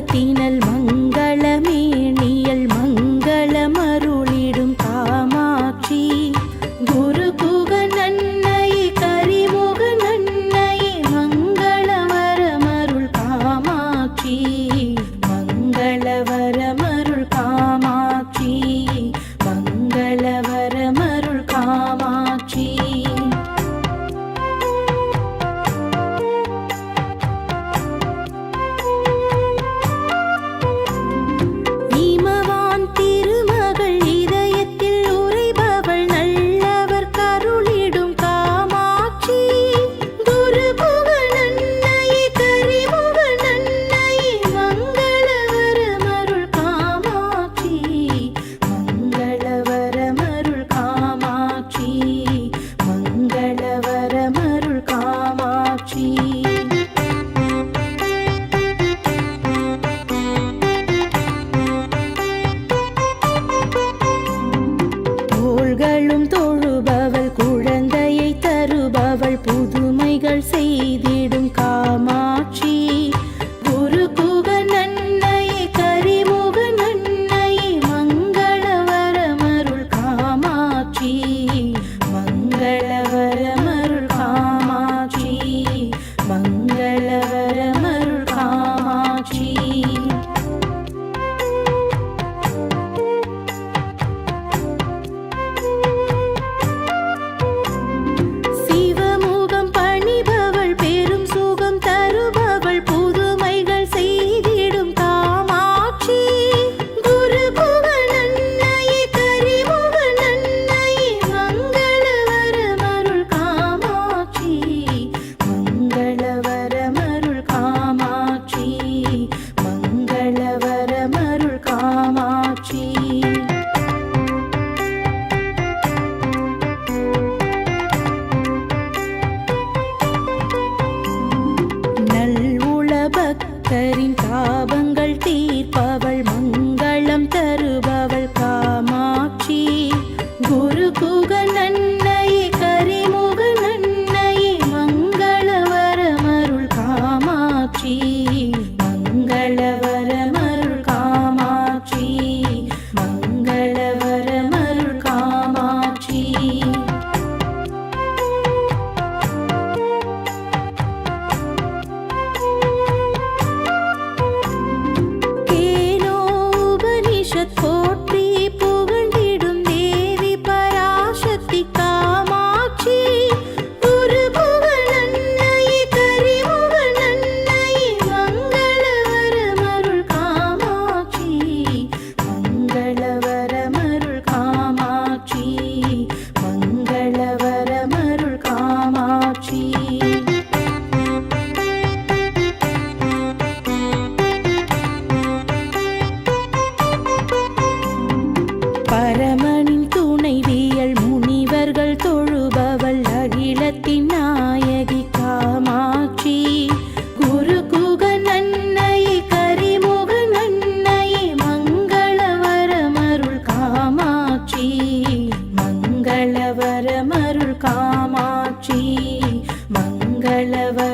மங்கலத்தினல் மங்களமேனியல் மங்களமருளிடும் காமாட்சி குருகுக நன்னையே கரிமுக நன்னையே மங்களவரமருள் காமாட்சி மங்களவரமருள் காமாட்சி மங்களவரமருள் காமாட்சி தொழுபவள் குழந்தையை தருபவள் புதுமைகள் செய்திடும் காமாட்சி குருகுக நன்னையே கரிமுக நன்னையே மங்களவரமருள் காமாட்சி மங்களவரமருள் காமாட்சி மங்களவரமருள் காமாட்சி பக்தரின் தாபங்கள் தீர்ப்பவள் மங்களம் தருபவள் காமாட்சி குருகுக நன்னையே கரிமுக நன்னையே மங்களவரமருள் காமாட்சி மங்களவரமருள் காமாட்சி மங்களவரமருள் காமாட்சி போற்றி புகழ்ந்திடும் தேவி பராசக்தி காமாட்சி குருகுக நன்னையே கரிமுக நன்னையே மங்களவரமருள் காமாட்சி மங்களவரமருள் காமாட்சி மங்களவரமருள் காமாட்சி பரமனின் துணைவியல் முனிவர்கள் தொழுபவள் அகிலத்தின் நாயகி காமாட்சி குருகுக நன்னையே கரிமுக நன்னையே மங்களவரமருள் காமாட்சி மங்களவரமருள் காமாட்சி மங்களவர